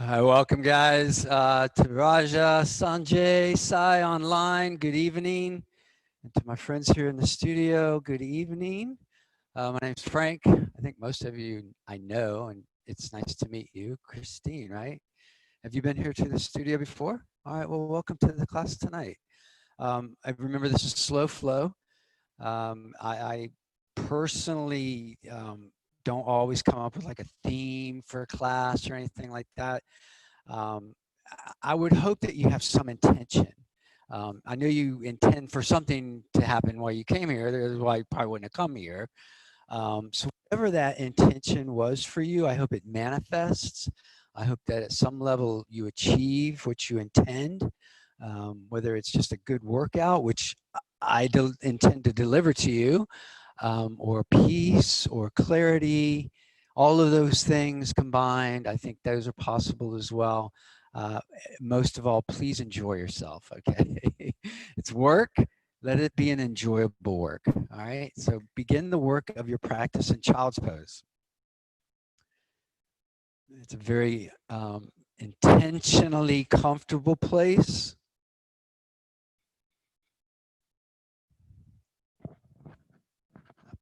Welcome, guys, to Raja, Sanjay, Sai online. Good evening. And to my friends here in the studio, good evening. My name's Frank. I think most of you I know, and it's nice to meet you. Christine, right? Have you been here to the studio before? All right, well, welcome to the class tonight. I remember this is slow flow. I personally don't always come up with like a theme for a class or anything like that. Um, I would hope that you have some intention. I know you intend for something to happen while you came here. That's why you probably wouldn't have come here. So whatever that intention was for you, I hope it manifests. I hope that at some level you achieve what you intend, whether it's just a good workout, which I intend to deliver to you, or peace or clarity, all of those things combined. I think those are possible as well. Most of all, please enjoy yourself, okay? It's work. Let it be an enjoyable work, all right? So begin the work of your practice in child's pose. It's a very intentionally comfortable place.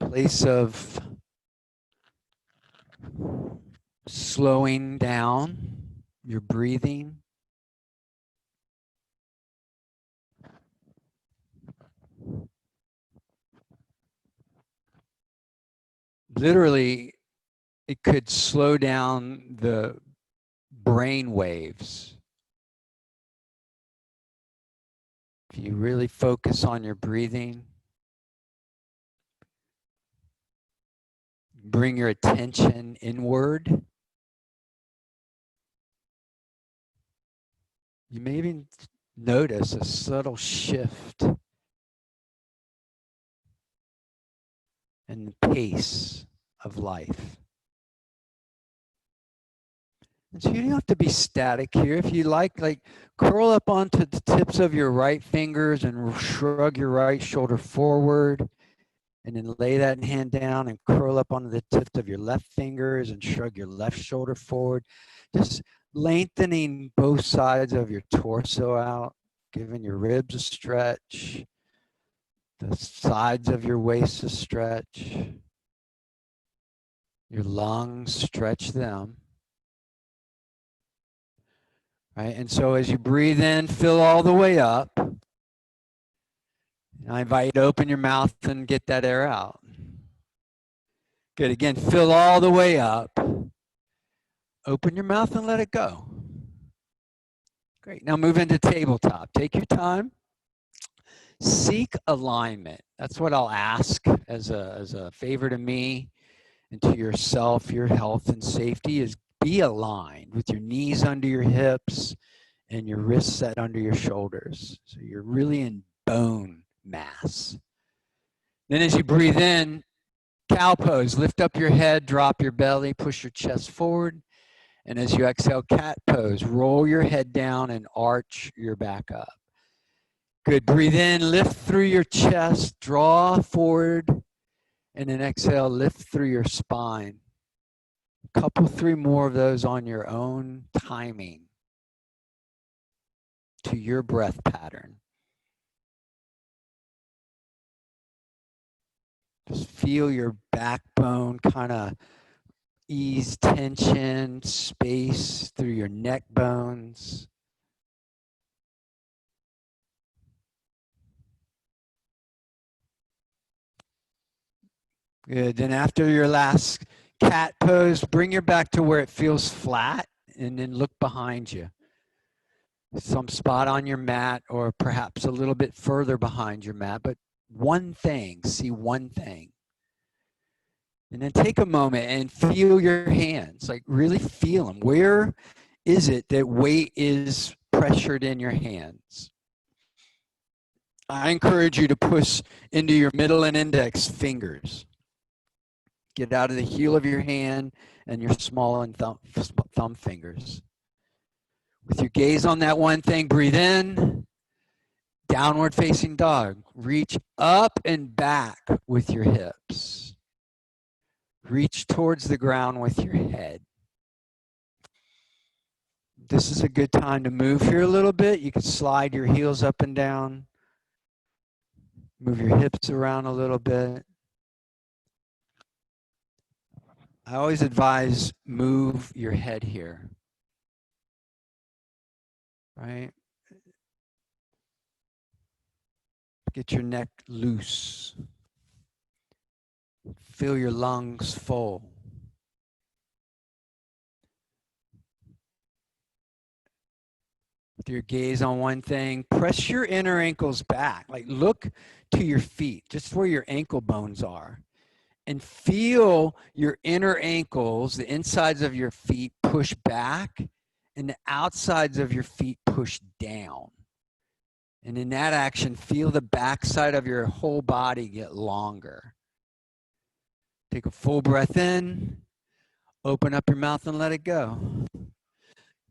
A place of slowing down your breathing. Literally, it could slow down the brain waves. If you really focus on your breathing, bring your attention inward, you may even notice a subtle shift in the pace of life. And so you don't have to be static here. If you like curl up onto the tips of your right fingers and shrug your right shoulder forward, and then lay that hand down and curl up onto the tips of your left fingers and shrug your left shoulder forward. Just lengthening both sides of your torso out, giving your ribs a stretch, the sides of your waist a stretch, your lungs, stretch them. Right? And so as you breathe in, fill all the way up. I invite you to open your mouth and get that air out. Good. Again, fill all the way up. Open your mouth and let it go. Great. Now move into tabletop. Take your time. Seek alignment. That's what I'll ask as a favor to me and to yourself, your health and safety, is be aligned with your knees under your hips and your wrists set under your shoulders. So you're really in bone mass. Then as you breathe in, cow pose, lift up your head, drop your belly, push your chest forward. And as you exhale, cat pose, roll your head down and arch your back up. Good, breathe in, lift through your chest, draw forward, and then exhale, lift through your spine. A couple, three more of those on your own timing to your breath pattern. Just feel your backbone kind of ease tension, space through your neck bones. Good. Then after your last cat pose, bring your back to where it feels flat and then look behind you. Some spot on your mat or perhaps a little bit further behind your mat, but one thing, see one thing. And then take a moment and feel your hands, like really feel them. Where is it that weight is pressured in your hands? I encourage you to push into your middle and index fingers. Get out of the heel of your hand and your small and thumb fingers. With your gaze on that one thing, breathe in, downward facing dog. Reach up and back with your hips. Reach towards the ground with your head. this is a good time to move here a little bit. You can slide your heels up and down. Move your hips around a little bit. I always advise move your head here, right? Get your neck loose. Feel your lungs full. With your gaze on one thing, press your inner ankles back. Like look to your feet, just where your ankle bones are. And feel your inner ankles, the insides of your feet push back and the outsides of your feet push down. And in that action, feel the backside of your whole body get longer. Take a full breath in, open up your mouth and let it go.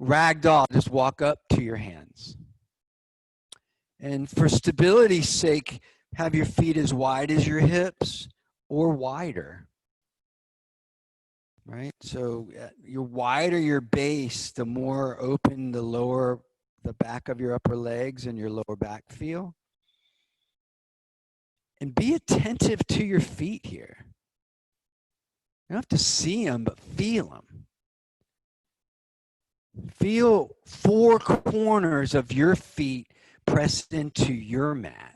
Ragdoll, just walk up to your hands. And for stability's sake, have your feet as wide as your hips or wider, right? So your wider your base, the more open the back of your upper legs and your lower back feel. And be attentive to your feet here. You don't have to see them, but feel them. Feel four corners of your feet pressed into your mat.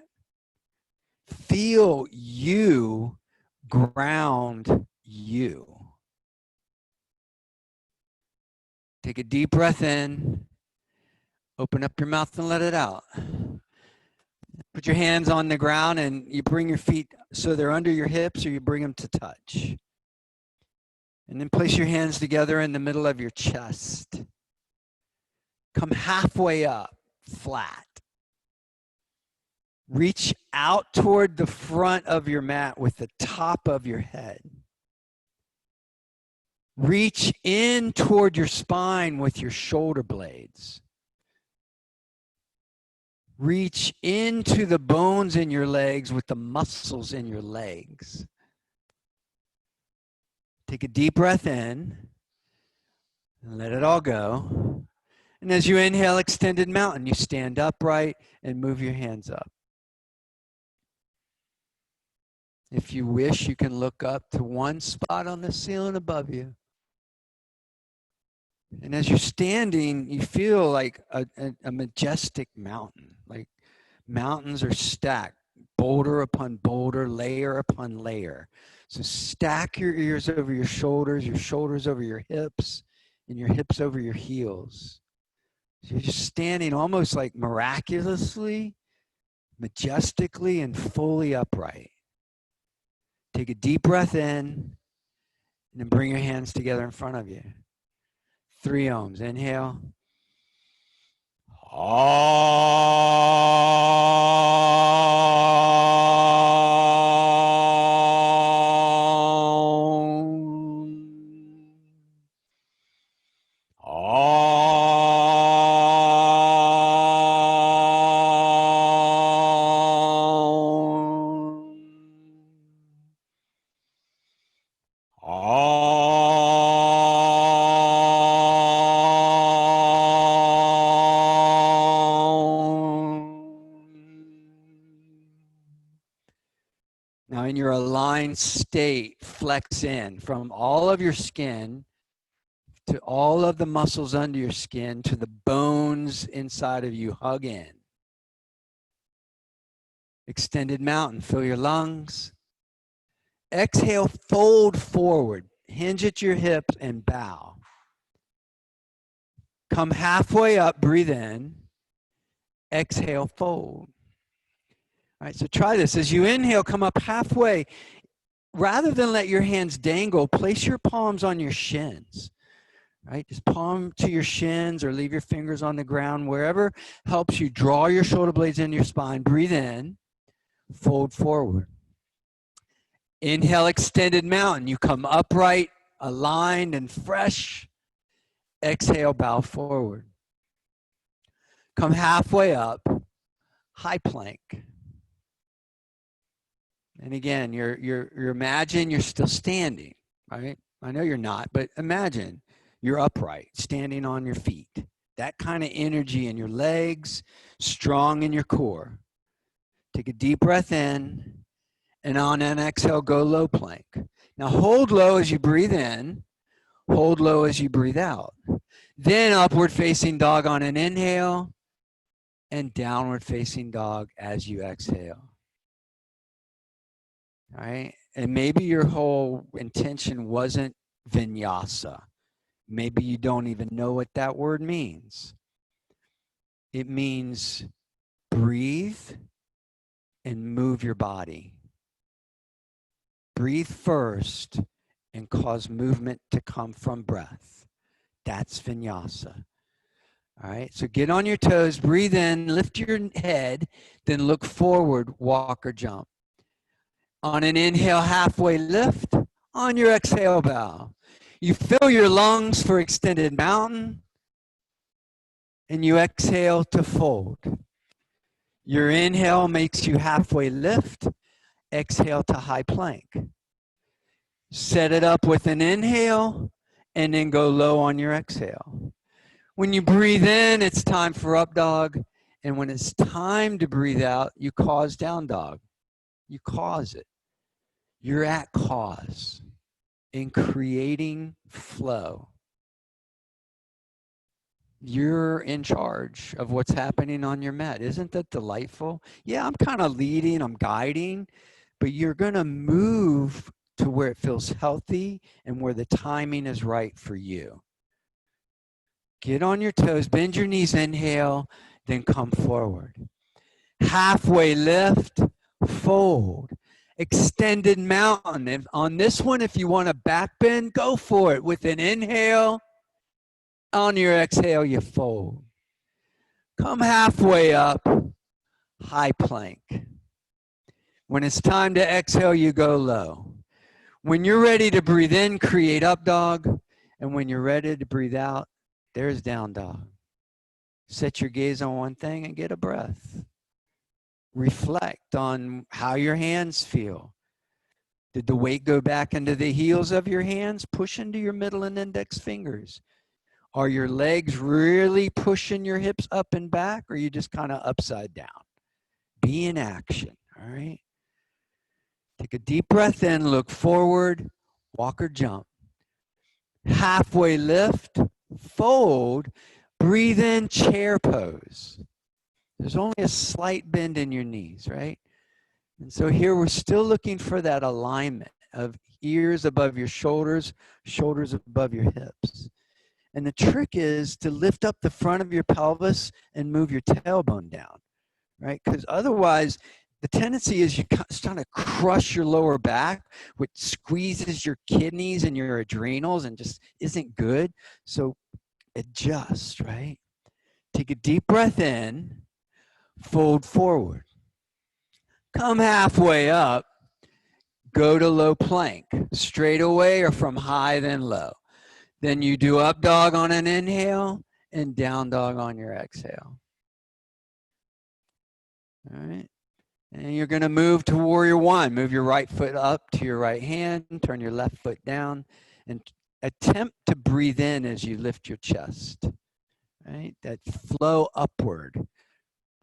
Feel you ground you. Take a deep breath in. Open up your mouth and let it out. Put your hands on the ground and you bring your feet so they're under your hips or you bring them to touch. And then place your hands together in the middle of your chest. Come halfway up, flat. Reach out toward the front of your mat with the top of your head. Reach in toward your spine with your shoulder blades. Reach into the bones in your legs with the muscles in your legs. Take a deep breath in and let it all go. And as you inhale, extended mountain, you stand upright and move your hands up. If you wish, you can look up to one spot on the ceiling above you. And as you're standing, you feel like a majestic mountain. Like mountains are stacked, boulder upon boulder, layer upon layer. So stack your ears over your shoulders over your hips, and your hips over your heels. So you're just standing almost like miraculously, majestically, and fully upright. Take a deep breath in, and then bring your hands together in front of you. 3 ohms. Inhale. Now in your aligned state, flex in from all of your skin to all of the muscles under your skin to the bones inside of you. Hug in. Extended mountain, fill your lungs. Exhale, fold forward. Hinge at your hips and bow. Come halfway up, breathe in. Exhale, fold. All right, so try this. As you inhale, come up halfway. Rather than let your hands dangle, place your palms on your shins. Right? Just palm to your shins or leave your fingers on the ground, wherever helps you. Draw your shoulder blades into your spine. Breathe in, fold forward. Inhale, extended mountain. You come upright, aligned, and fresh. Exhale, bow forward. Come halfway up, high plank. And again, you're imagine you're still standing, right? I know you're not, but imagine you're upright, standing on your feet. That kind of energy in your legs, strong in your core. Take a deep breath in, and on an exhale, go low plank. Now hold low as you breathe in, hold low as you breathe out. Then upward facing dog on an inhale, and downward facing dog as you exhale. All right? And maybe your whole intention wasn't vinyasa. Maybe you don't even know what that word means. It means breathe and move your body. Breathe first and cause movement to come from breath. That's vinyasa. All right, so get on your toes, breathe in, lift your head, then look forward, walk or jump. On an inhale, halfway lift. On your exhale, bow. You fill your lungs for extended mountain, and you exhale to fold. Your inhale makes you halfway lift, exhale to high plank. Set it up with an inhale, and then go low on your exhale. When you breathe in, it's time for up dog. And when it's time to breathe out, you cause down dog. You cause it. You're at cause in creating flow. You're in charge of what's happening on your mat. Isn't that delightful? Yeah, I'm kind of leading, I'm guiding, but you're going to move to where it feels healthy and where the timing is right for you. Get on your toes, bend your knees, inhale, then come forward. Halfway lift, fold. Extended mountain. And on this one, if you want to back bend, go for it. With an inhale, on your exhale, you fold. Come halfway up, high plank. When it's time to exhale, you go low. When you're ready to breathe in, create up dog. And when you're ready to breathe out, there's down dog. Set your gaze on one thing and get a breath. Reflect on how your hands feel. Did the weight go back into the heels of your hands? Push into your middle and index fingers. Are your legs really pushing your hips up and back, or are you just kind of upside down? Be in action, all right? Take a deep breath in, look forward, walk or jump. Halfway lift, fold, breathe in, chair pose. There's only a slight bend in your knees, right? And so here we're still looking for that alignment of ears above your shoulders, shoulders above your hips. And the trick is to lift up the front of your pelvis and move your tailbone down, right? Because otherwise, the tendency is you're trying to crush your lower back, which squeezes your kidneys and your adrenals and just isn't good. So adjust, right? Take a deep breath in, fold forward. Come halfway up, go to low plank, straight away or from high then low. Then you do up dog on an inhale and down dog on your exhale. All right. And you're going to move to warrior one. Move your right foot up to your right hand, turn your left foot down, and attempt to breathe in as you lift your chest. Right? That flow upward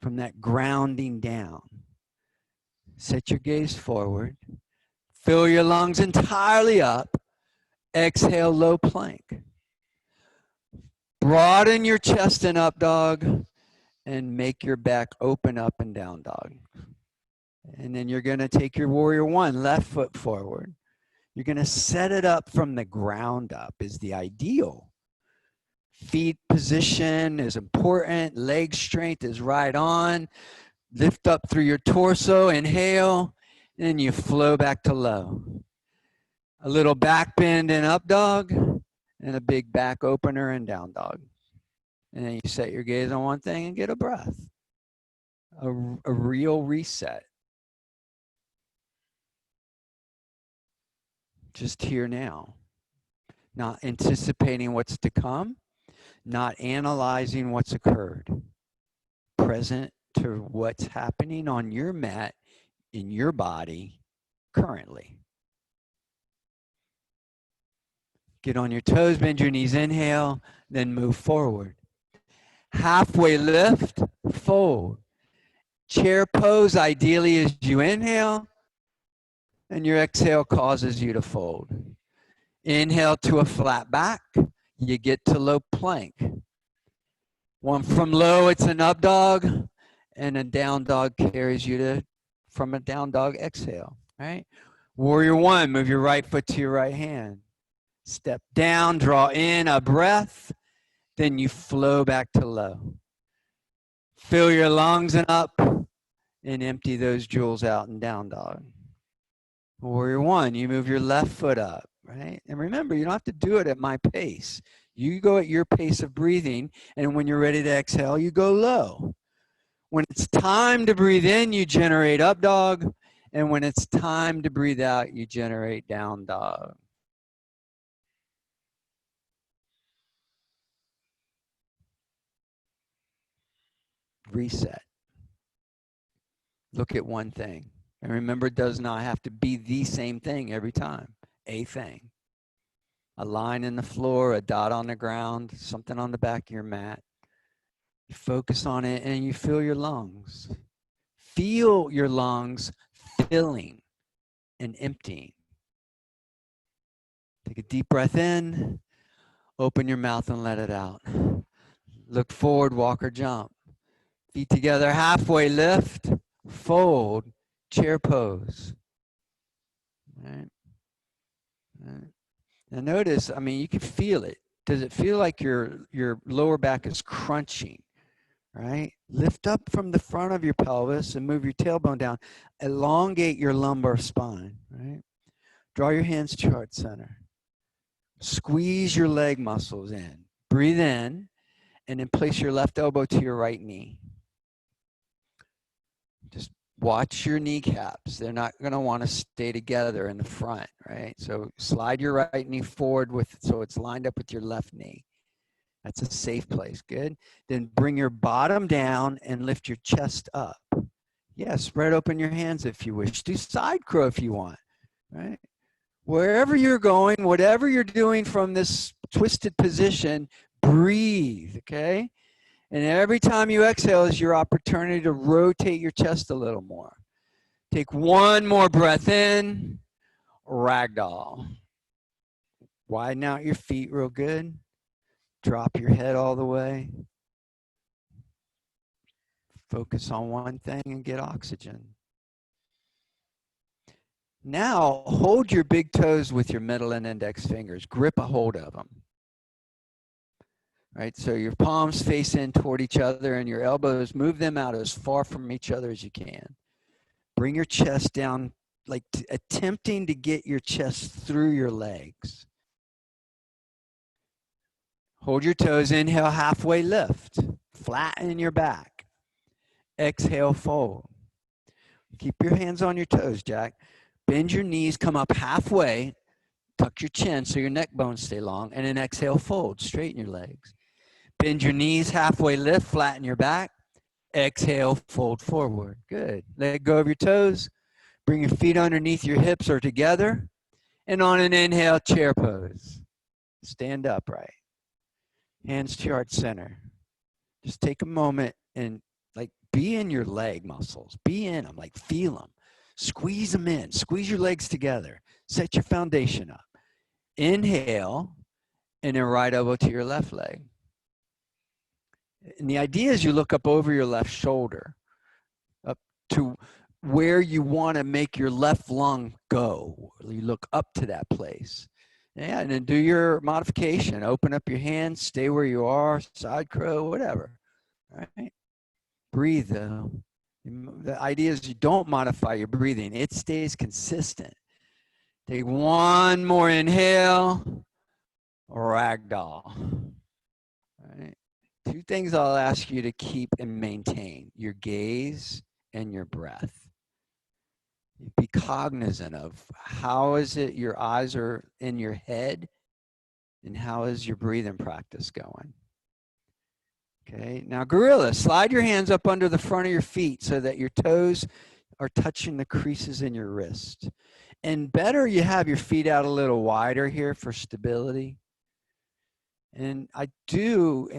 from that grounding down. Set your gaze forward. Fill your lungs entirely up. Exhale, low plank. Broaden your chest and up dog, and make your back open up and down dog. And then you're going to take your warrior one, left foot forward. You're going to set it up from the ground up is the ideal. Feet position is important. Leg strength is right on. Lift up through your torso, inhale, and you flow back to low. A little back bend and up dog, and a big back opener and down dog. And then you set your gaze on one thing and get a breath. A real reset. Just here now. Not anticipating what's to come, not analyzing what's occurred. Present to what's happening on your mat in your body currently. Get on your toes, bend your knees, inhale, then move forward. Halfway lift, fold. Chair pose ideally as you inhale, and your exhale causes you to fold. Inhale to a flat back, you get to low plank. One from low, it's an up dog, and a down dog carries you to from a down dog exhale, right? Warrior one, move your right foot to your right hand. Step down, draw in a breath, then you flow back to low. Fill your lungs and up, and empty those jewels out in down dog. Warrior one, you move your left foot up, right? And remember, you don't have to do it at my pace. You go at your pace of breathing, and when you're ready to exhale, you go low. When it's time to breathe in, you generate up dog, and when it's time to breathe out, you generate down dog. Reset. Look at one thing. And remember, it does not have to be the same thing every time. A thing. A line in the floor, a dot on the ground, something on the back of your mat. You focus on it and you feel your lungs. Feel your lungs filling and emptying. Take a deep breath in, open your mouth and let it out. Look forward, walk or jump. Feet together, halfway lift, fold, chair pose. Right. Now notice, I mean, you can feel it. Does it feel like your lower back is crunching, right? Lift up from the front of your pelvis and move your tailbone down. Elongate your lumbar spine, right? Draw your hands to heart center. Squeeze your leg muscles in. Breathe in, and then place your left elbow to your right knee. Just watch your kneecaps. They're not going to want to stay together in the front, right? So slide your right knee forward so it's lined up with your left knee. That's a safe place. Good. Then bring your bottom down and lift your chest up. Yeah, spread open your hands if you wish. Do side crow if you want, right? Wherever you're going, whatever you're doing from this twisted position, breathe, okay? And every time you exhale is your opportunity to rotate your chest a little more. Take one more breath in, ragdoll. Widen out your feet real good. Drop your head all the way. Focus on one thing and get oxygen. Now, hold your big toes with your middle and index fingers. Grip a hold of them. Right, so your palms face in toward each other and your elbows, move them out as far from each other as you can. Bring your chest down, like attempting to get your chest through your legs. Hold your toes, inhale, halfway lift. Flatten your back. Exhale, fold. Keep your hands on your toes, Jack. Bend your knees, come up halfway, tuck your chin so your neck bones stay long, and then exhale, fold, straighten your legs. Bend your knees, halfway lift, flatten your back. Exhale, fold forward. Good. Let go of your toes. Bring your feet underneath your hips or together. And on an inhale, chair pose. Stand upright. Hands to your heart center. Just take a moment and like be in your leg muscles. Be in them, like feel them. Squeeze them in. Squeeze your legs together. Set your foundation up. Inhale, and then right elbow to your left leg. And the idea is you look up over your left shoulder, up to where you want to make your left lung go. You look up to that place. Yeah, and then do your modification. Open up your hands, stay where you are, side crow, whatever. All right? Breathe, though. The idea is you don't modify your breathing. It stays consistent. Take one more inhale, ragdoll. All right? Two things I'll ask you to keep and maintain: your gaze and your breath. Be cognizant of how is it your eyes are in your head and how is your breathing practice going. Okay, now gorilla, slide your hands up under the front of your feet so that your toes are touching the creases in your wrist. And better you have your feet out a little wider here for stability. And I do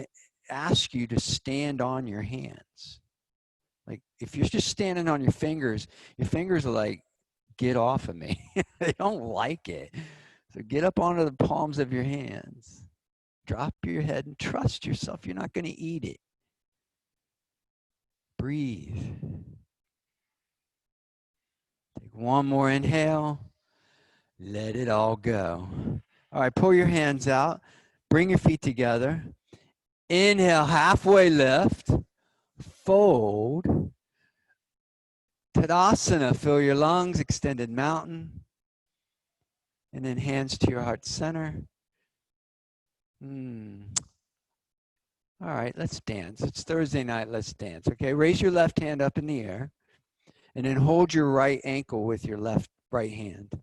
ask you to stand on your hands. Like if you're just standing on your fingers are like, get off of me. They don't like it. So get up onto the palms of your hands. Drop your head and trust yourself. You're not going to eat it. Breathe. Take one more inhale. Let it all go. All right, pull your hands out. Bring your feet together. Inhale, halfway lift. Fold. Tadasana, fill your lungs, extended mountain. And then hands to your heart center. All right, let's dance. It's Thursday night, let's dance. Okay, raise your left hand up in the air. And then hold your right ankle with your right hand.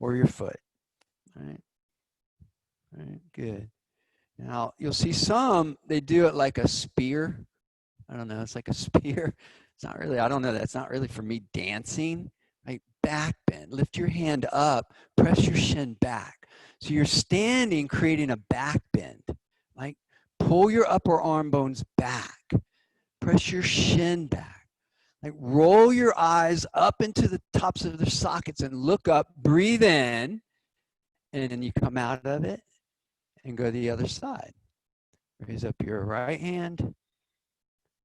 Or your foot. All right. All right, good. Now, you'll see some, they do it like a spear. I don't know, it's like a spear. It's not really, I don't know, that's not really for me dancing. Right? Back bend, lift your hand up, press your shin back. So you're standing, creating a back bend. Like pull your upper arm bones back, press your shin back. Like roll your eyes up into the tops of their sockets and look up, breathe in, and then you come out of it and go to the other side. Raise up your right hand,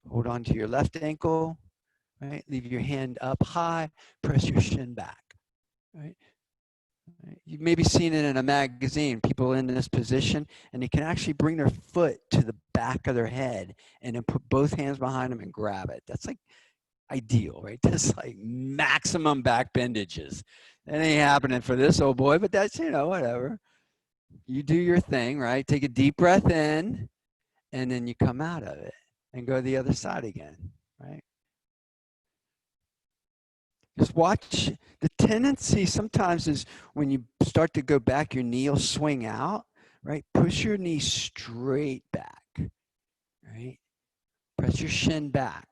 hold on to your left ankle, right? Leave your hand up high, press your shin back, right? You've maybe seen it in a magazine, people in this position, and they can actually bring their foot to the back of their head and then put both hands behind them and grab it. That's like ideal, right? That's like maximum back bendages. That ain't happening for this old boy, but that's, you know, whatever. You do your thing, right? Take a deep breath in, and then you come out of it and go to the other side again, right? Just watch. The tendency sometimes is when you start to go back, your knee will swing out, right? Push your knee straight back, right? Press your shin back.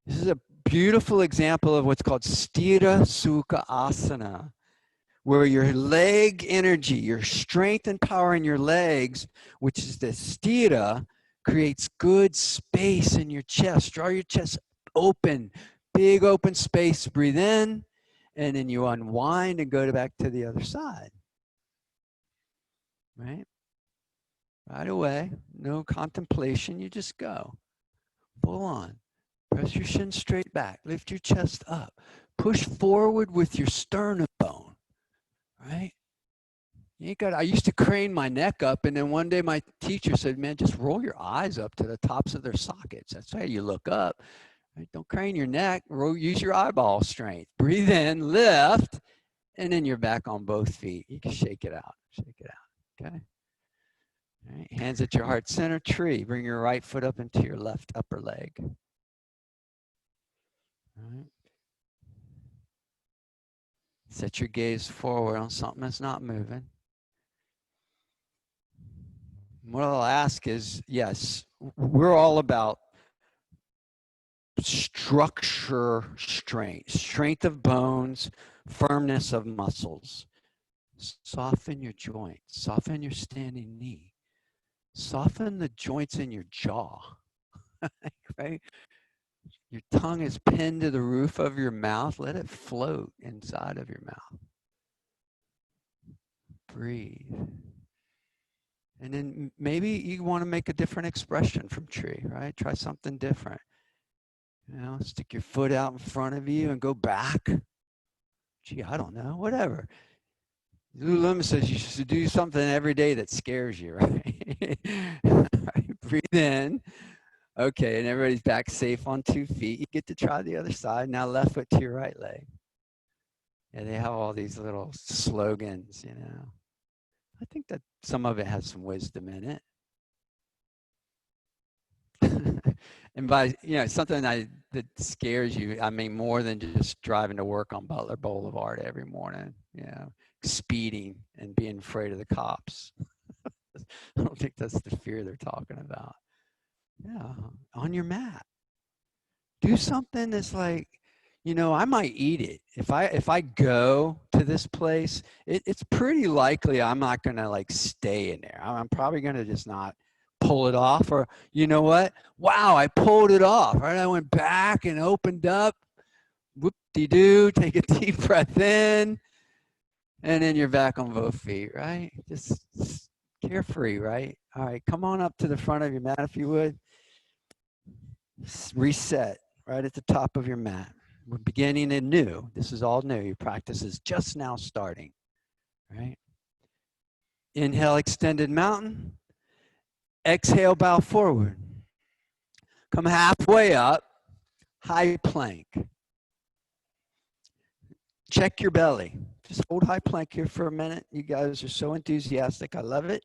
This is a beautiful example of what's called Sthira Sukha Asana, where your leg energy, your strength and power in your legs, which is the sthira, creates good space in your chest. Draw your chest open, big open space. Breathe in, and then you unwind and go back to the other side. Right? Right away, no contemplation, you just go. Full on. Press your shin straight back. Lift your chest up. Push forward with your sternum bone. Right? You ain't got, I used to crane my neck up, and then one day my teacher said, man, just roll your eyes up to the tops of their sockets. That's how you look up. Right? Don't crane your neck. Use your eyeball strength. Breathe in, lift, and then you're back on both feet. You can shake it out. Shake it out. Okay? All right. Hands at your heart center, tree. Bring your right foot up into your left upper leg. All right. Set your gaze forward on something that's not moving. What I'll ask is, yes, we're all about structure, strength of bones, firmness of muscles. Soften your joints, soften your standing knee, soften the joints in your jaw, right? Your tongue is pinned to the roof of your mouth. Let it float inside of your mouth. Breathe. And then maybe you want to make a different expression from tree, right? Try something different. You know, stick your foot out in front of you and go back. Gee, I don't know, whatever. Lululemon says you should do something every day that scares you, right? Right? Breathe in. Okay, and everybody's back safe on 2 feet. You get to try the other side. Now left foot to your right leg. Yeah, they have all these little slogans, you know. I think that some of it has some wisdom in it. And by, you know, something that scares you, I mean more than just driving to work on Butler Boulevard every morning, you know, speeding and being afraid of the cops. I don't think that's the fear they're talking about. Yeah, on your mat. Do something that's like, you know, I might eat it. If I go to this place, it's pretty likely I'm not gonna like stay in there. I'm probably gonna just not pull it off. Or you know what? Wow, I pulled it off, right? I went back and opened up. Whoop-de-doo, take a deep breath in, and then you're back on both feet, right? Just carefree, right? All right, come on up to the front of your mat if you would. Reset right at the top of your mat. We're beginning anew. This is all new. Your practice is just now starting, right? Inhale, extended mountain. Exhale, bow forward. Come halfway up, high plank. Check your belly. Just hold high plank here for a minute. You guys are so enthusiastic. I love it.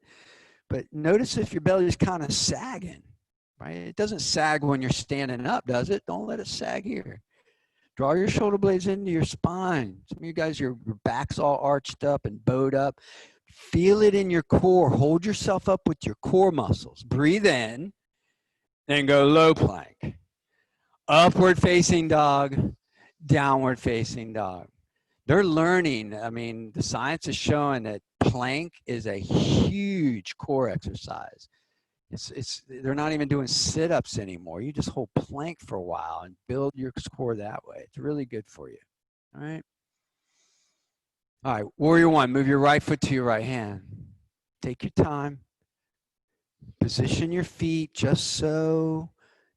But notice if your belly is kind of sagging, right? It doesn't sag when you're standing up, does it? Don't let it sag here. Draw your shoulder blades into your spine. Some of you guys, your back's all arched up and bowed up. Feel it in your core. Hold yourself up with your core muscles. Breathe in and go low plank. Upward facing dog, downward facing dog. They're learning. I mean, the science is showing that plank is a huge core exercise. They're not even doing sit-ups anymore. You just hold plank for a while and build your core that way. It's really good for you. All right. All right. Warrior one. Move your right foot to your right hand. Take your time. Position your feet just so.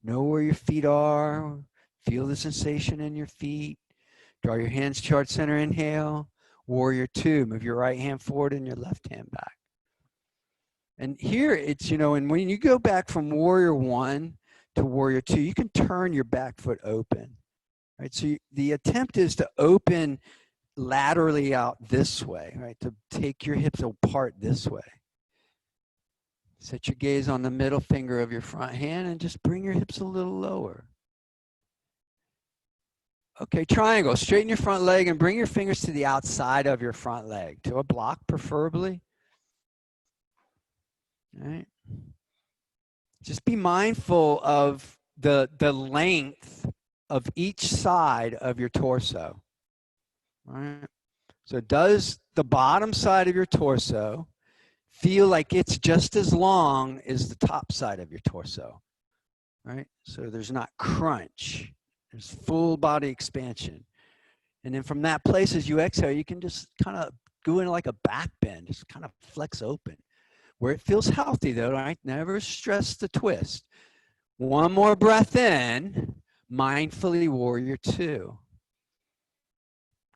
Know where your feet are. Feel the sensation in your feet. Draw your hands to heart center. Inhale. Warrior two. Move your right hand forward and your left hand back. And here it's, you know, and when you go back from warrior one to warrior two, you can turn your back foot open, right? So the attempt is to open laterally out this way, right? To take your hips apart this way. Set your gaze on the middle finger of your front hand and just bring your hips a little lower. Okay, triangle. Straighten your front leg and bring your fingers to the outside of your front leg, to a block preferably. All right. Just be mindful of the length of each side of your torso. All right. So does the bottom side of your torso feel like it's just as long as the top side of your torso? Right? So there's not crunch. There's full body expansion. And then from that place, as you exhale, you can just kind of go into like a back bend, just kind of flex open. Where it feels healthy though, right? Never stress the twist. One more breath in, mindfully warrior two.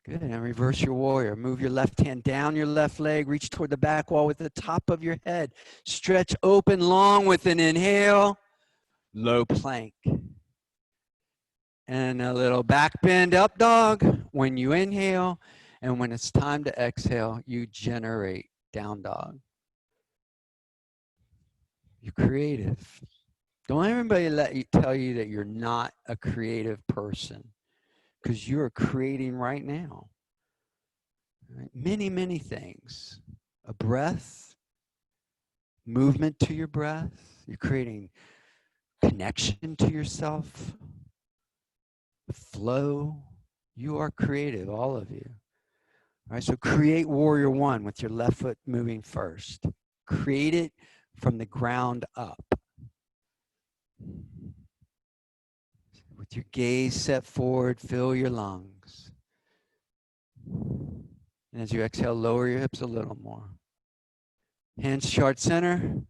Good, and reverse your warrior. Move your left hand down your left leg, reach toward the back wall with the top of your head. Stretch open long with an inhale, low plank. And a little back bend up dog when you inhale, and when it's time to exhale, you generate down dog. You're creative. Don't everybody tell you that you're not a creative person, because you're creating right now. Right? Many, many things. A breath, movement to your breath. You're creating connection to yourself, flow. You are creative, all of you. All right, so create warrior one with your left foot moving first. Create it from the ground up. With your gaze set forward, fill your lungs. And as you exhale, lower your hips a little more. Hands to heart center,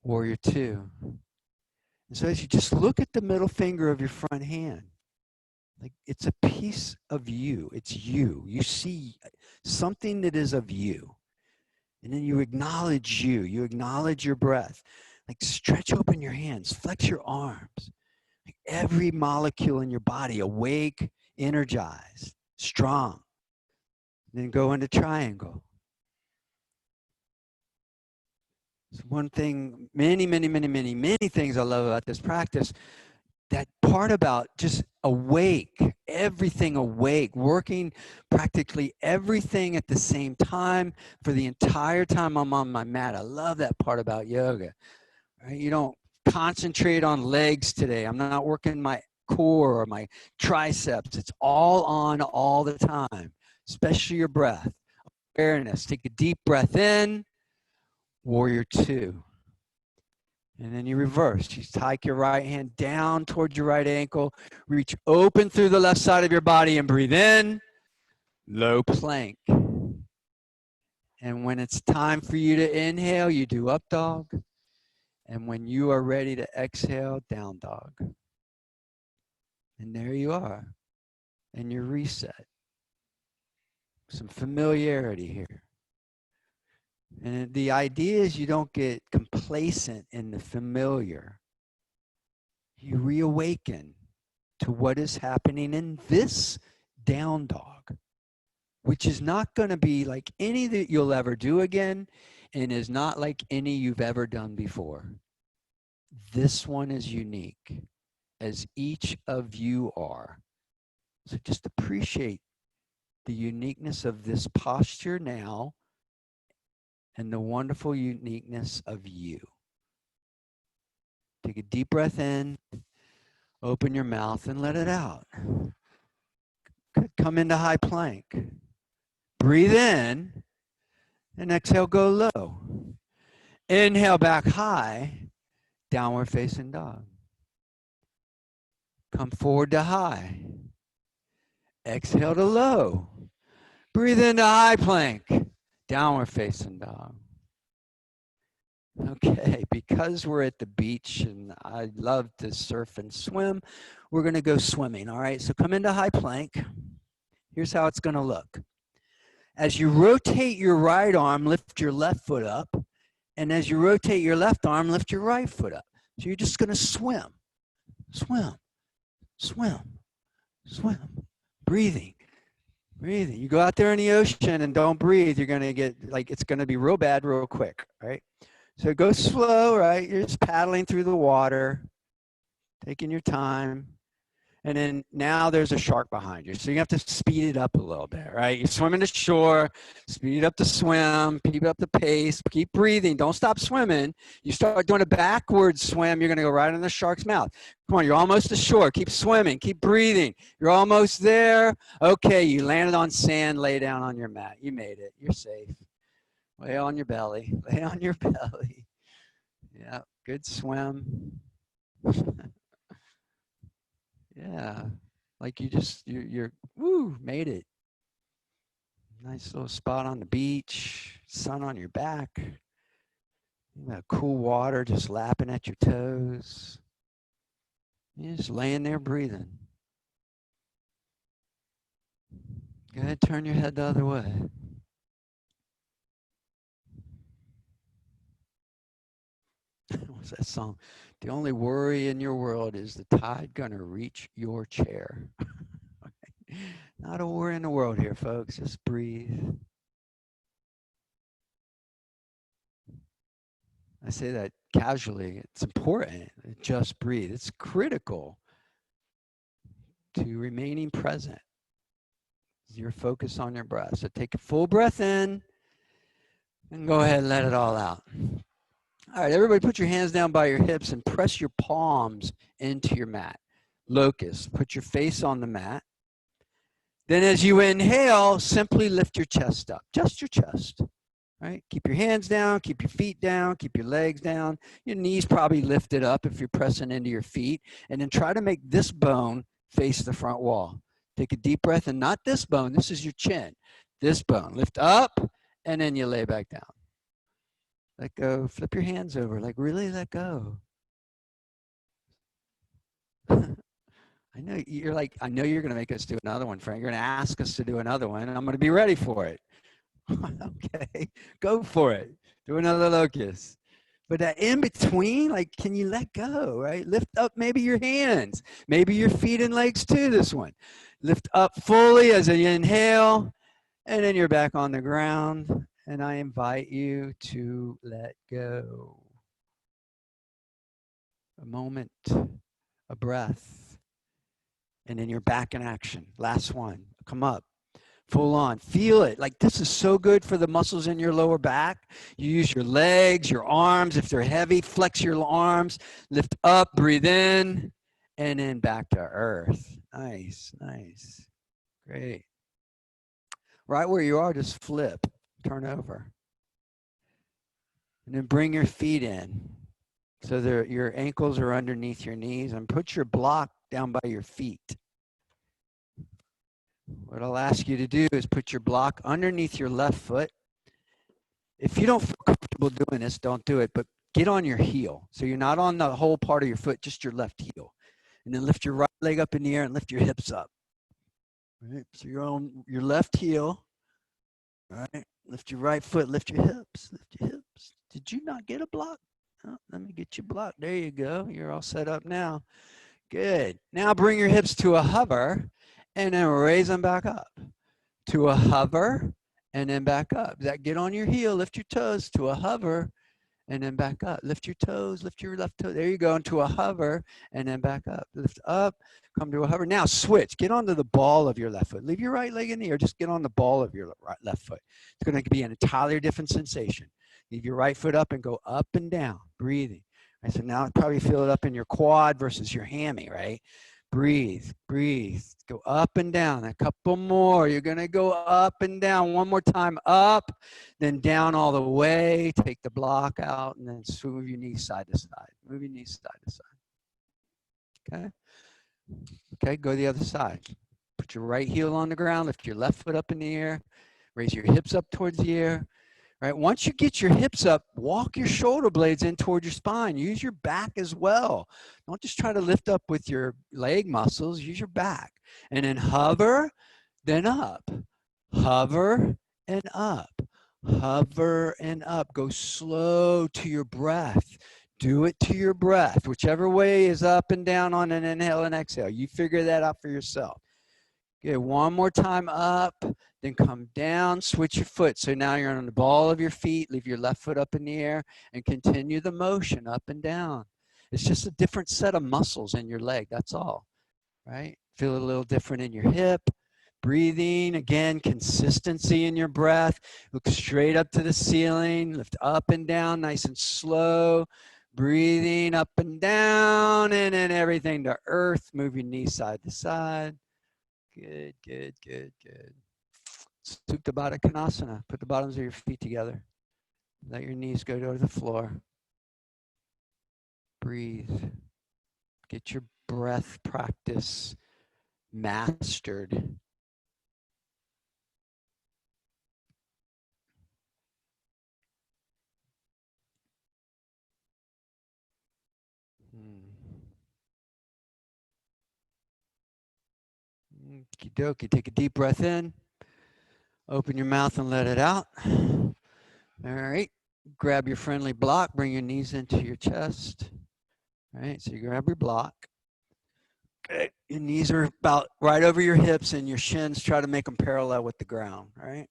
warrior two. And so as you just look at the middle finger of your front hand, like it's a piece of you. It's you. You see something that is of you. And then you acknowledge you. You acknowledge your breath. Like stretch open your hands, flex your arms. Like every molecule in your body awake, energized, strong. And then go into triangle. So one thing, many things I love about this practice, that part about just awake, everything awake, working practically everything at the same time for the entire time I'm on my mat. I love that part about yoga. Right? You don't concentrate on legs today. I'm not working my core or my triceps. It's all on all the time, especially your breath. Awareness. Take a deep breath in, warrior two. And then you reverse. You hike your right hand down towards your right ankle. Reach open through the left side of your body and breathe in. Low plank. And when it's time for you to inhale, you do up dog. And when you are ready to exhale, down dog. And there you are. And you're reset. Some familiarity here. And the idea is you don't get complacent in the familiar. You reawaken to what is happening in this down dog, which is not going to be like any that you'll ever do again and is not like any you've ever done before. This one is unique, as each of you are. So just appreciate the uniqueness of this posture now and the wonderful uniqueness of you. Take a deep breath in, open your mouth and let it out. Good. Come into high plank. Breathe in and exhale, go low. Inhale back high, downward facing dog. Come forward to high. Exhale to low. Breathe into high plank, downward facing dog. Okay, because we're at the beach and I love to surf and swim, we're going to go swimming, all right? So come into high plank. Here's how it's going to look. As you rotate your right arm, lift your left foot up. And as you rotate your left arm, lift your right foot up. So you're just going to swim, swim, swim, swim, breathing. Breathing. You go out there in the ocean and don't breathe, you're going to get, like, it's going to be real bad real quick, right? So go slow, right? You're just paddling through the water, taking your time. And then now there's a shark behind you. So you have to speed it up a little bit, right? You're swimming to shore, speed up the swim, speed up the pace, keep breathing. Don't stop swimming. You start doing a backward swim, you're going to go right in the shark's mouth. Come on, you're almost to shore. Keep swimming, keep breathing. You're almost there. Okay, you landed on sand, lay down on your mat. You made it. You're safe. Lay on your belly. Lay on your belly. Yeah, good swim. Yeah, like you're woo, made it. Nice little spot on the beach, sun on your back. You got cool water just lapping at your toes. You're just laying there breathing. Go ahead, turn your head the other way. What's that song? The only worry in your world is the tide gonna reach your chair. Not a worry in the world here, folks. Just breathe. I say that casually. It's important. Just breathe. It's critical to remaining present. Your focus on your breath. So take a full breath in and go ahead and let it all out. All right, everybody put your hands down by your hips and press your palms into your mat. Locust. Put your face on the mat. Then as you inhale, simply lift your chest up. Just your chest. Right? Keep your hands down, keep your feet down, keep your legs down. Your knees probably lifted up if you're pressing into your feet. And then try to make this bone face the front wall. Take a deep breath, and not this bone, this is your chin. This bone, lift up, and then you lay back down. Let go, flip your hands over, like really let go. I know you're like, I know you're gonna make us do another one, Frank. You're gonna ask us to do another one, and I'm gonna be ready for it. Okay, go for it. Do another locust. But that in between, like, can you let go, right? Lift up maybe your hands, maybe your feet and legs too, this one. Lift up fully as you inhale, and then you're back on the ground. And I invite you to let go. A moment, a breath, and then you're back in action. Last one, come up. Full on, feel it. Like this is so good for the muscles in your lower back. You use your legs, your arms. If they're heavy, flex your arms, lift up, breathe in, and then back to earth. Nice, nice, great. Right where you are, just flip, turn over. And then bring your feet in. So your ankles are underneath your knees, and put your block down by your feet. What I'll ask you to do is put your block underneath your left foot. If you don't feel comfortable doing this, don't do it, but get on your heel. So you're not on the whole part of your foot, just your left heel. And then lift your right leg up in the air and lift your hips up. Right? So you're on your left heel. All right. Lift your right foot, lift your hips, lift your hips. Did you not get a block? Oh, let me get you blocked. There you go. You're all set up now. Good. Now bring your hips to a hover and then raise them back up. To a hover and then back up. That get on your heel, lift your toes to a hover and then back up. Lift your toes, lift your left toe. There you go, into a hover and then back up. Lift up, come to a hover. Now switch, get onto the ball of your left foot. Leave your right leg in the air, just get on the ball of your left foot. It's gonna be an entirely different sensation. Leave your right foot up and go up and down, breathing. Right, so now probably feel it up in your quad versus your hammy, right? Breathe, breathe, go up and down. A couple more. You're gonna go up and down. One more time, up, then down all the way. Take the block out and then move your knees side to side. Move your knees side to side. Okay? Okay, go the other side. Put your right heel on the ground, lift your left foot up in the air, raise your hips up towards the air. Right, once you get your hips up, walk your shoulder blades in toward your spine. Use your back as well. Don't just try to lift up with your leg muscles. Use your back. And then hover, then up. Hover and up. Hover and up. Go slow to your breath. Do it to your breath. Whichever way is up and down on an inhale and exhale. You figure that out for yourself. Okay, one more time up, then come down, switch your foot. So now you're on the ball of your feet, leave your left foot up in the air, and continue the motion up and down. It's just a different set of muscles in your leg, that's all, right? Feel a little different in your hip. Breathing, again, consistency in your breath. Look straight up to the ceiling, lift up and down, nice and slow. Breathing up and down, and then everything to earth. Move your knees side to side. Good, good, good, good. Supta Baddha Konasana. Put the bottoms of your feet together. Let your knees go to the floor. Breathe. Get your breath practice mastered. Okie dokie. Take a deep breath in. Open your mouth and let it out. All right. Grab your friendly block. Bring your knees into your chest. All right. So you grab your block. Okay. Your knees are about right over your hips and your shins, try to make them parallel with the ground. All right.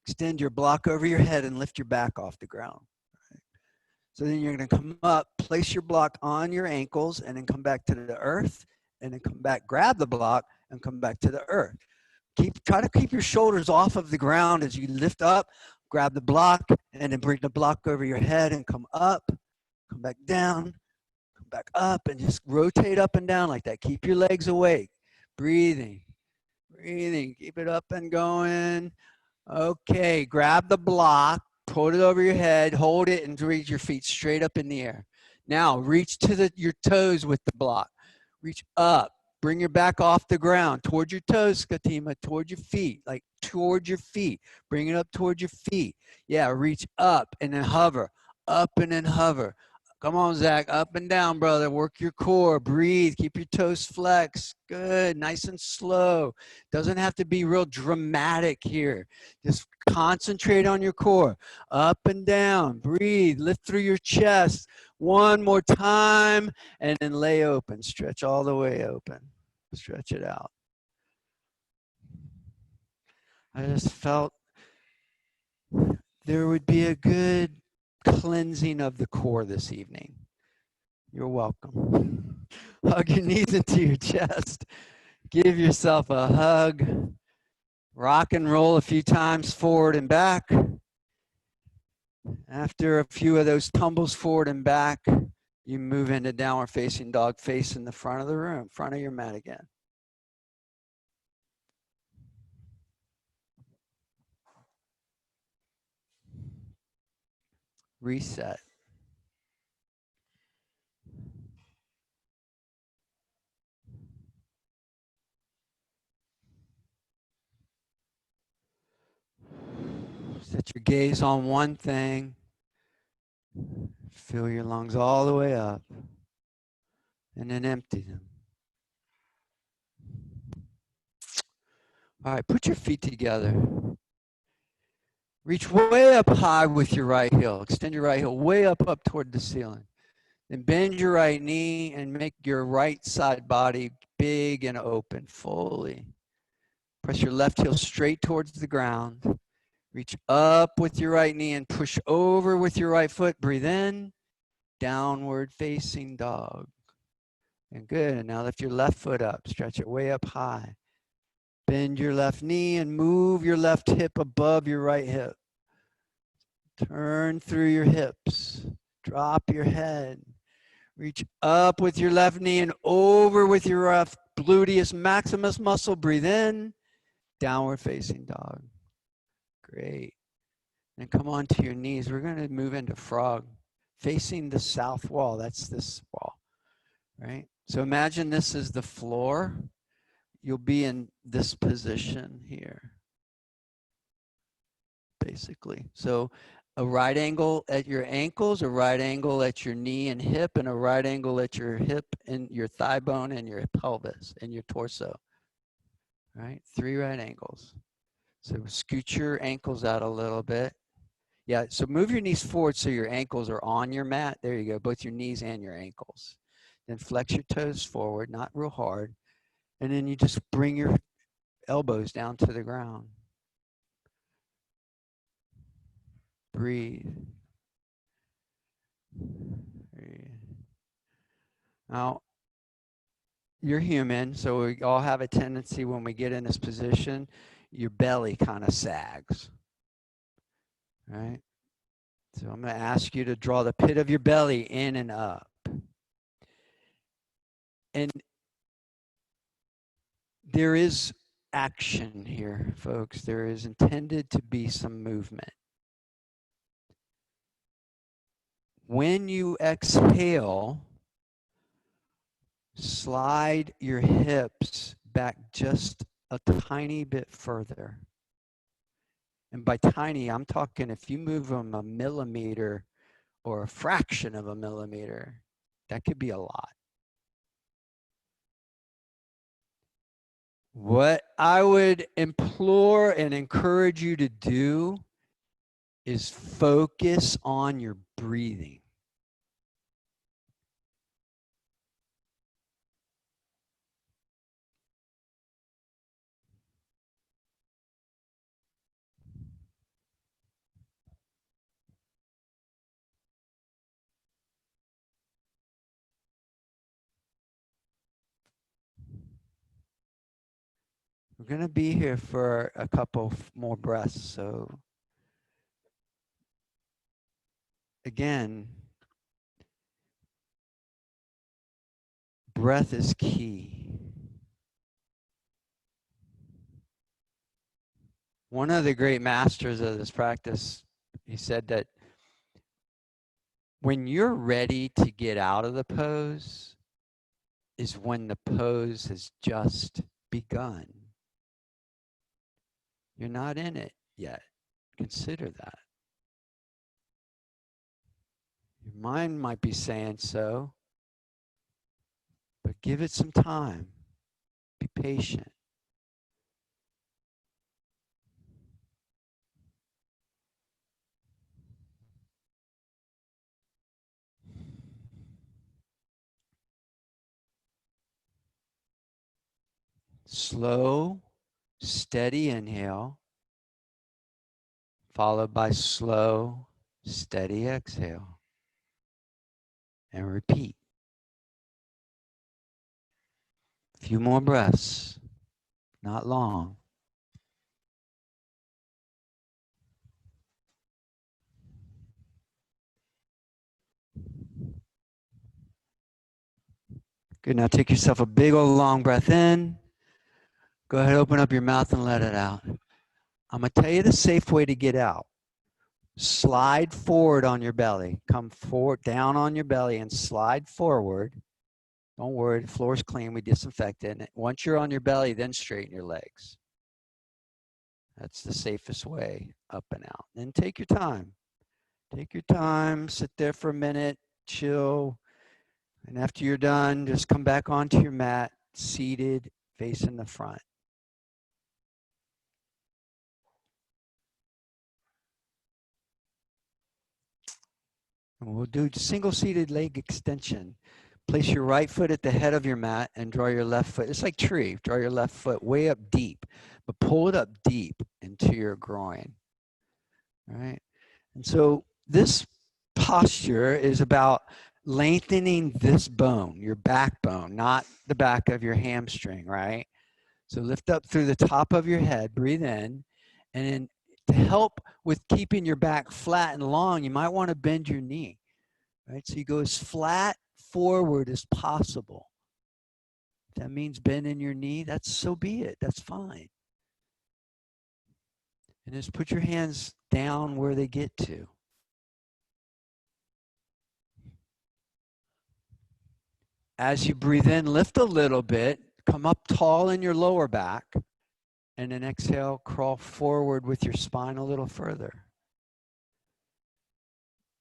Extend your block over your head and lift your back off the ground. Right. So then you're going to come up, place your block on your ankles, and then come back to the earth, and then come back, grab the block, and come back to the earth. Try to keep your shoulders off of the ground as you lift up, grab the block, and then bring the block over your head and come up, come back down, come back up, and just rotate up and down like that. Keep your legs awake. Breathing, breathing. Keep it up and going. Okay, grab the block, put it over your head, hold it, and reach your feet straight up in the air. Now, reach to your toes with the block. Reach up. Bring your back off the ground, towards your toes, Skatima, towards your feet, like towards your feet. Bring it up towards your feet. Yeah, reach up and then hover, up and then hover. Come on, Zach, up and down, brother. Work your core, breathe, keep your toes flexed. Good, nice and slow. Doesn't have to be real dramatic here. Just concentrate on your core. Up and down, breathe, lift through your chest. One more time, and then lay open. Stretch all the way open. Stretch it out. I just felt there would be a good cleansing of the core this evening. You're welcome. Hug your knees into your chest. Give yourself a hug. Rock and roll a few times forward and back. After a few of those tumbles forward and back, you move into downward facing dog, face in the front of the room, front of your mat again. Reset. Set your gaze on one thing. Fill your lungs all the way up. And then empty them. All right, put your feet together. Reach way up high with your right heel. Extend your right heel way up toward the ceiling. Then bend your right knee and make your right side body big and open fully. Press your left heel straight towards the ground. Reach up with your right knee and push over with your right foot. Breathe in, downward facing dog. And good. And now lift your left foot up. Stretch it way up high. Bend your left knee and move your left hip above your right hip. Turn through your hips. Drop your head. Reach up with your left knee and over with your left gluteus maximus muscle. Breathe in, downward facing dog. Great. And come onto your knees. We're going to move into frog, facing the south wall. That's this wall, right? So imagine this is the floor. You'll be in this position here, basically. So a right angle at your ankles, a right angle at your knee and hip, and a right angle at your hip and your thigh bone and your pelvis and your torso, right? 3 right angles. So scoot your ankles out a little bit. Yeah, so move your knees forward so your ankles are on your mat. There you go, both your knees and your ankles. Then flex your toes forward, not real hard. And then you just bring your elbows down to the ground. Breathe. Breathe. Now, you're human, so we all have a tendency when we get in this position, your belly kind of sags, right? So I'm going to ask you to draw the pit of your belly in and up. And there is action here, folks. There is intended to be some movement. When you exhale, slide your hips back just a tiny bit further. And by tiny, I'm talking if you move them a millimeter or a fraction of a millimeter, that could be a lot. What I would implore and encourage you to do is focus on your breathing. We're going to be here for a couple more breaths. So again, breath is key. One of the great masters of this practice, he said that when you're ready to get out of the pose is when the pose has just begun. You're not in it yet. Consider that. Your mind might be saying so, but give it some time. Be patient. Slow, steady inhale, followed by slow, steady exhale. And repeat. A few more breaths, not long. Good, now take yourself a big old long breath in. Go ahead, open up your mouth and let it out. I'm going to tell you the safe way to get out. Slide forward on your belly. Come forward, down on your belly and slide forward. Don't worry, the floor's clean. We disinfect it. And once you're on your belly, then straighten your legs. That's the safest way, up and out. And take your time. Take your time, sit there for a minute, chill. And after you're done, just come back onto your mat, seated, facing the front. And we'll do single-seated leg extension. Place your right foot at the head of your mat and draw your left foot. It's like tree. Draw your left foot way up deep, but pull it up deep into your groin. All right? And so this posture is about lengthening this bone, your backbone, not the back of your hamstring, right? So lift up through the top of your head, breathe in, and then to help with keeping your back flat and long, you might want to bend your knee, right? So you go as flat forward as possible. If that means bending your knee, that's so be it, that's fine. And just put your hands down where they get to. As you breathe in, lift a little bit, come up tall in your lower back, and then exhale, crawl forward with your spine a little further.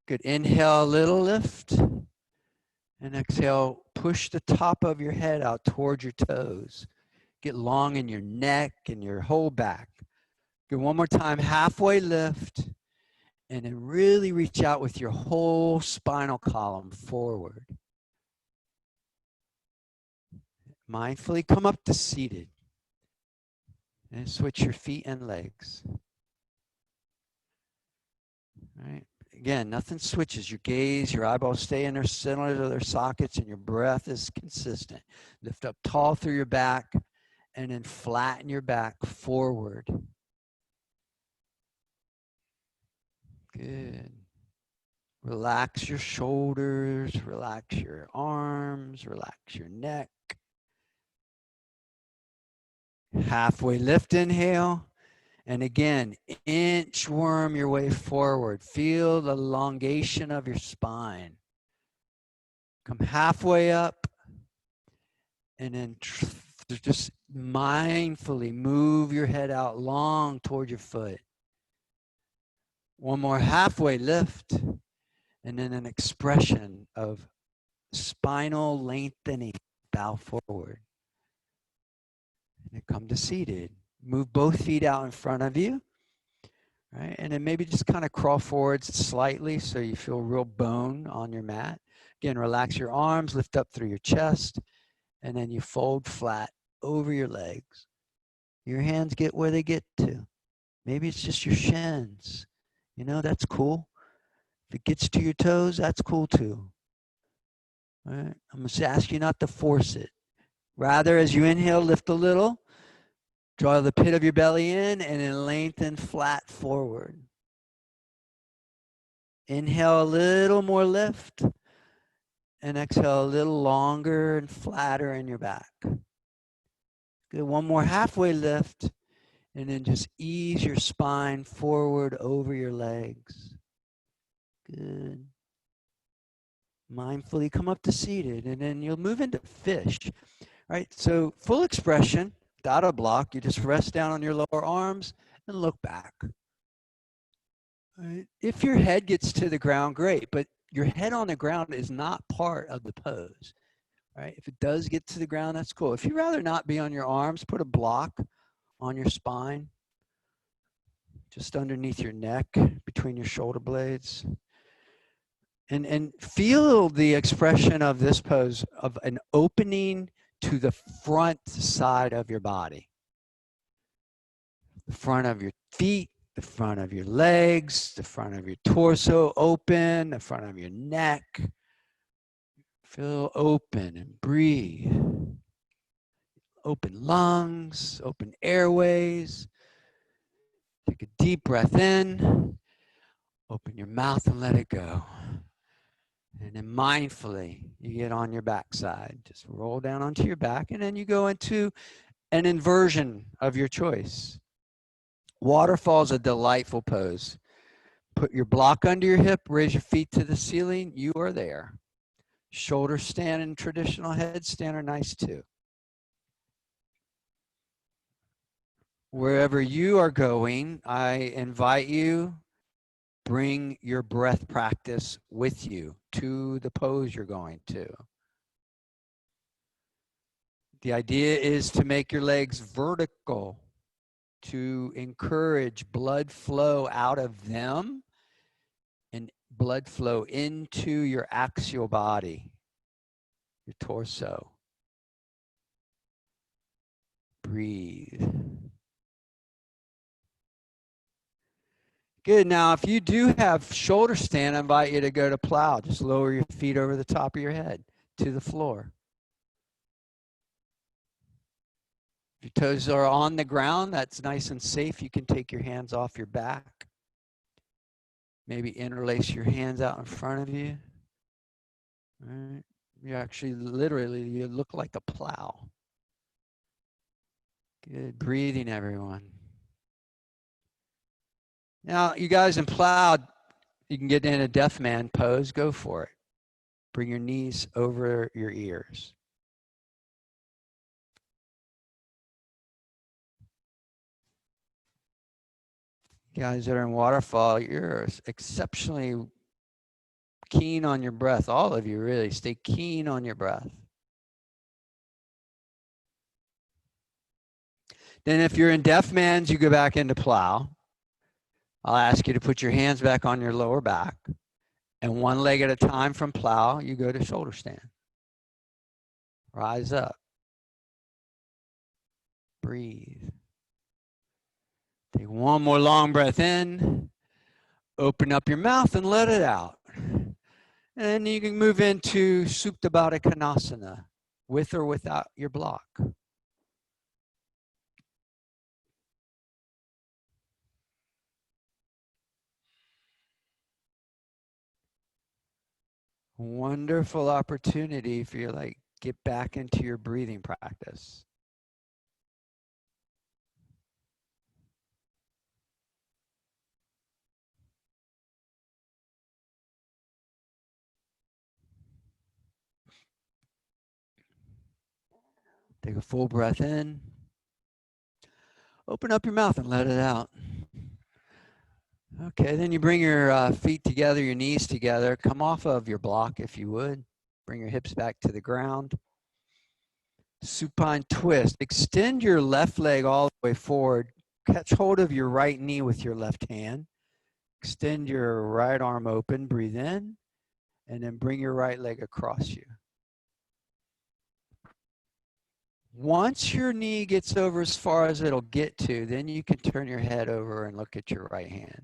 Good, inhale, a little lift, and exhale, push the top of your head out towards your toes. Get long in your neck and your whole back. Good, one more time, halfway lift, and then really reach out with your whole spinal column forward. Mindfully come up to seated. And switch your feet and legs. All right. Again, nothing switches. Your gaze, your eyeballs stay in their centers of their sockets, and your breath is consistent. Lift up tall through your back, and then flatten your back forward. Good. Relax your shoulders, relax your arms, relax your neck. Halfway lift, inhale. And again, inchworm your way forward. Feel the elongation of your spine. Come halfway up, and then just mindfully move your head out long toward your foot. One more halfway lift, and then an expression of spinal lengthening. Bow forward. And then come to seated. Move both feet out in front of you. Right? And then maybe just kind of crawl forward slightly so you feel real bone on your mat. Again, relax your arms, lift up through your chest, and then you fold flat over your legs. Your hands get where they get to. Maybe it's just your shins. You know, that's cool. If it gets to your toes, that's cool too. All right? I'm going to ask you not to force it. Rather, as you inhale, lift a little. Draw the pit of your belly in and then lengthen flat forward. Inhale a little more lift and exhale a little longer and flatter in your back. Good, one more halfway lift and then just ease your spine forward over your legs. Good. Mindfully come up to seated and then you'll move into fish. All right, so full expression. Without a block, you just rest down on your lower arms and look back. Right. If your head gets to the ground, great, but your head on the ground is not part of the pose. Right? If it does get to the ground, that's cool. If you'd rather not be on your arms, put a block on your spine, just underneath your neck, between your shoulder blades. And feel the expression of this pose of an opening to the front side of your body. The front of your feet, the front of your legs, the front of your torso open, the front of your neck. Feel open and breathe. Open lungs, open airways. Take a deep breath in. Open your mouth and let it go. And then mindfully, you get on your backside. Just roll down onto your back, and then you go into an inversion of your choice. Waterfall is a delightful pose. Put your block under your hip, raise your feet to the ceiling. You are there. Shoulder stand and traditional headstand are nice too. Wherever you are going, I invite you, bring your breath practice with you to the pose you're going to. The idea is to make your legs vertical, to encourage blood flow out of them and blood flow into your axial body, your torso. Breathe. Good. Now, if you do have shoulder stand, I invite you to go to plow. Just lower your feet over the top of your head to the floor. If your toes are on the ground, that's nice and safe. You can take your hands off your back. Maybe interlace your hands out in front of you. All right. You actually, literally, you look like a plow. Good. Breathing, everyone. Now, you guys in plow, you can get in a deaf man pose. Go for it. Bring your knees over your ears. You guys that are in waterfall, you're exceptionally keen on your breath. All of you really stay keen on your breath. Then if you're in deaf man's, you go back into plow. I'll ask you to put your hands back on your lower back. And one leg at a time from plow, you go to shoulder stand. Rise up. Breathe. Take one more long breath in. Open up your mouth and let it out. And you can move into Supta Baddha Konasana, with or without your block. Wonderful opportunity for you to get back into your breathing practice. Take a full breath in. Open up your mouth and let it out. Okay, then you bring your feet together, your knees together. Come off of your block if you would. Bring your hips back to the ground. Supine twist. Extend your left leg all the way forward. Catch hold of your right knee with your left hand. Extend your right arm open. Breathe in. And then bring your right leg across you. Once your knee gets over as far as it'll get to, then you can turn your head over and look at your right hand.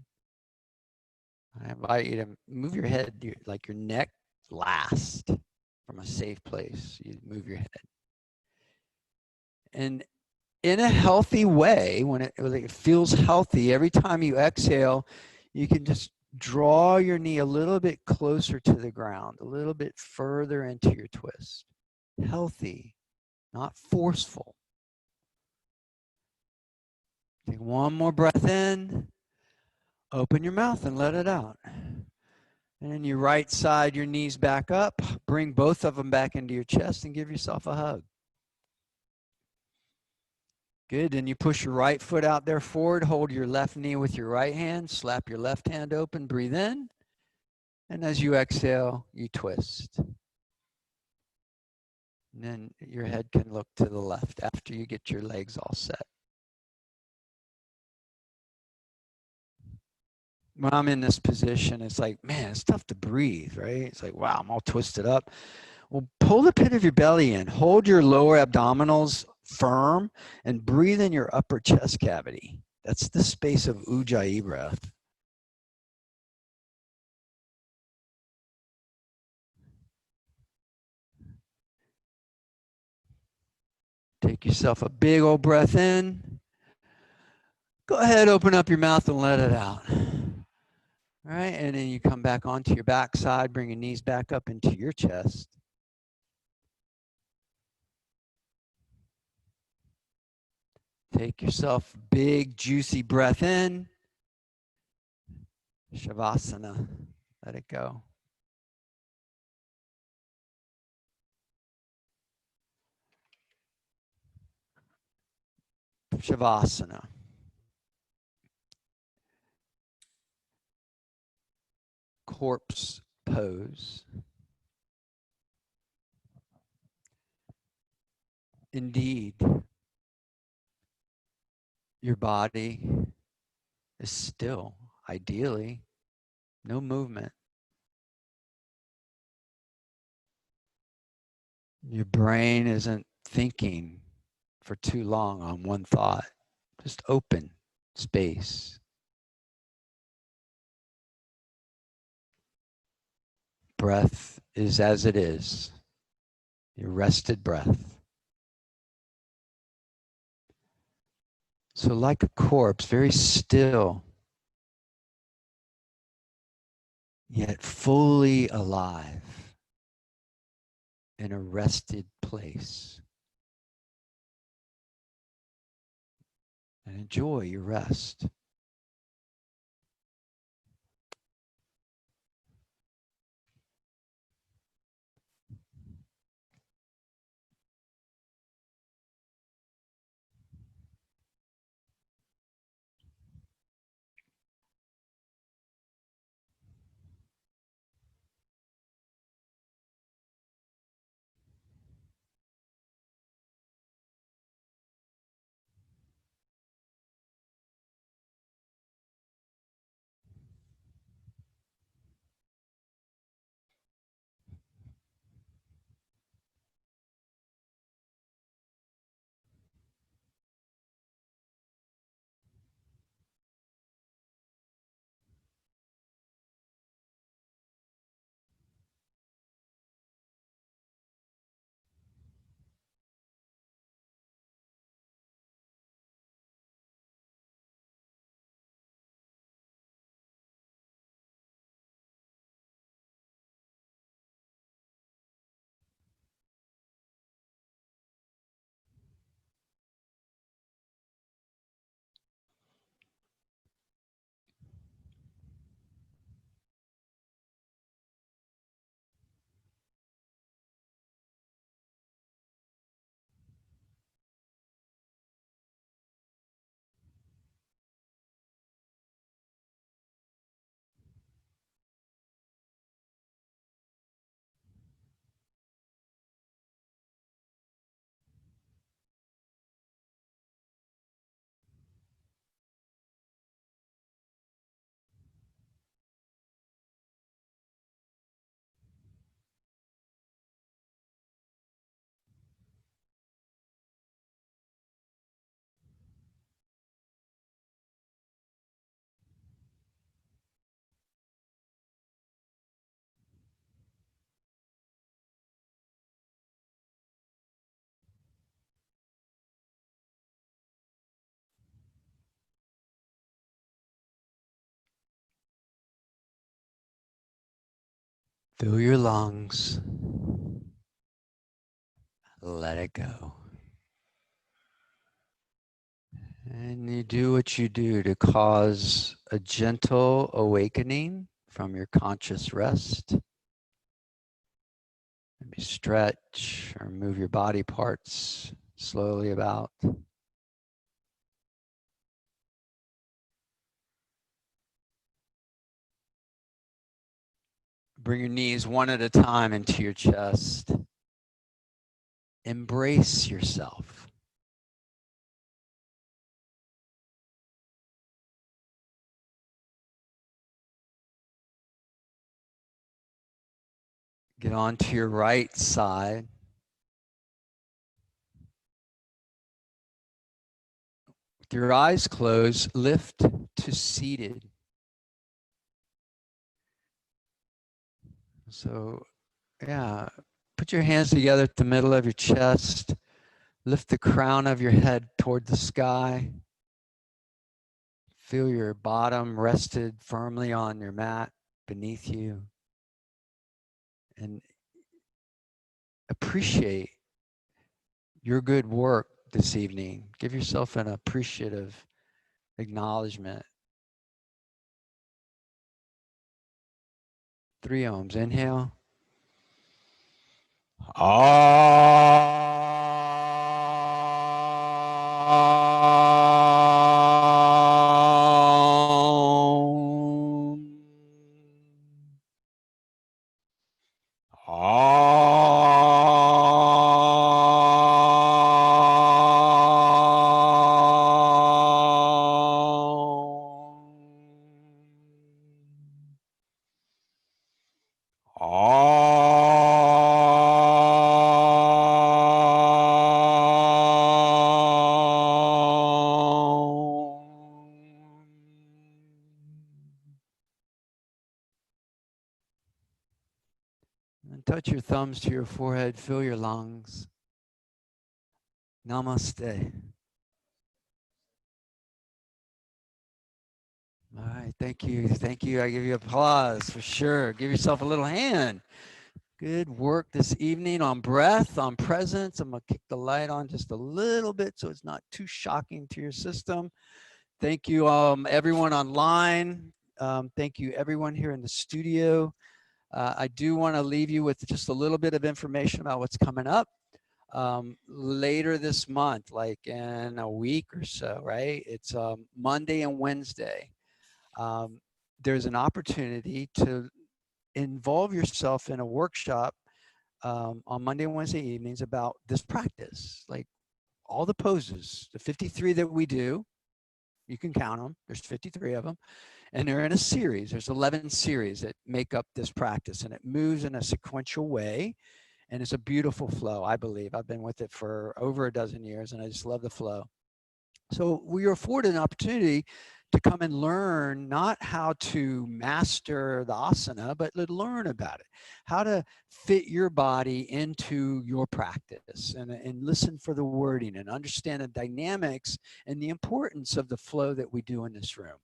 I invite you to move your head, like your neck last, from a safe place. You move your head. And in a healthy way, when it feels healthy, every time you exhale, you can just draw your knee a little bit closer to the ground, a little bit further into your twist. Healthy, not forceful. Take one more breath in. Open your mouth and let it out. And then you right side your knees back up. Bring both of them back into your chest and give yourself a hug. Good. Then you push your right foot out there forward. Hold your left knee with your right hand. Slap your left hand open. Breathe in. And as you exhale, you twist. And then your head can look to the left after you get your legs all set. When I'm in this position, it's like, man, it's tough to breathe, right? It's like, wow, I'm all twisted up. Well, pull the pit of your belly in. Hold your lower abdominals firm and breathe in your upper chest cavity. That's the space of Ujjayi breath. Take yourself a big old breath in. Go ahead, open up your mouth and let it out. All right, and then you come back onto your back side, bring your knees back up into your chest. Take yourself a big, juicy breath in. Shavasana. Let it go. Shavasana. corpse pose. Indeed, your body is still, ideally, no movement. Your brain isn't thinking for too long on one thought, just open space. Breath is as it is, your rested breath. So like a corpse, very still, yet fully alive in a rested place. And enjoy your rest. Fill your lungs. Let it go. And you do what you do to cause a gentle awakening from your conscious rest. Maybe stretch or move your body parts slowly about. Bring your knees one at a time into your chest. Embrace yourself. Get onto your right side. With your eyes closed, lift to seated. So, yeah, put your hands together at the middle of your chest. Lift the crown of your head toward the sky. Feel your bottom rested firmly on your mat beneath you. And appreciate your good work this evening. Give yourself an appreciative acknowledgement. 3 ohms. Inhale. touch your thumbs to your forehead, fill your lungs. Namaste. All right, thank you. Thank you. I give you applause for sure. Give yourself a little hand. Good work this evening on breath, on presence. I'm going to kick the light on just a little bit so it's not too shocking to your system. Thank you, everyone online. Thank you, everyone here in the studio. I do want to leave you with just a little bit of information about what's coming up later this month, like in a week or so, right? It's Monday and Wednesday. There's an opportunity to involve yourself in a workshop on Monday and Wednesday evenings about this practice, like all the poses, the 53 that we do. You can count them. There's 53 of them. And they're in a series. There's 11 series that make up this practice. And it moves in a sequential way. And it's a beautiful flow, I believe. I've been with it for over a dozen years, and I just love the flow. So we are afforded an opportunity to come and learn not how to master the asana, but to learn about it, how to fit your body into your practice and listen for the wording and understand the dynamics and the importance of the flow that we do in this room.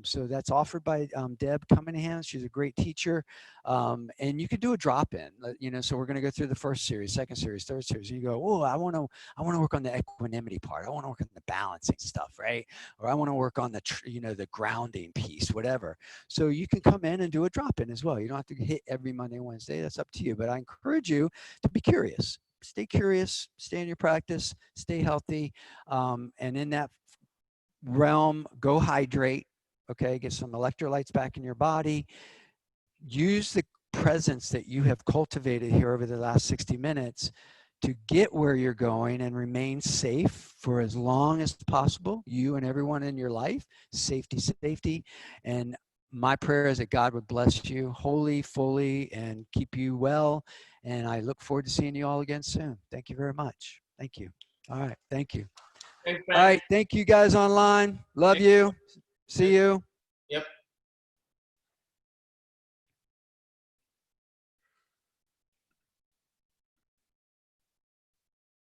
So that's offered by Deb Cunningham. She's a great teacher. And you could do a drop-in, you know, so we're going to go through the first series, second series, third series. And you go, oh, I want to work on the equanimity part. I want to work on the balancing stuff, right? Or I want to work on the, you know, the grounding piece, whatever. So you can come in and do a drop-in as well. You don't have to hit every Monday, Wednesday. That's up to you. But I encourage you to be curious. Stay curious, stay in your practice, stay healthy. And in that realm, go hydrate. Okay, get some electrolytes back in your body. Use the presence that you have cultivated here over the last 60 minutes to get where you're going and remain safe for as long as possible, you and everyone in your life. Safety, safety. And my prayer is that God would bless you wholly, fully, and keep you well. And I look forward to seeing you all again soon. Thank you very much. Thank you. All right, thank you. Thanks, All right, thank you guys online. Love you. See you.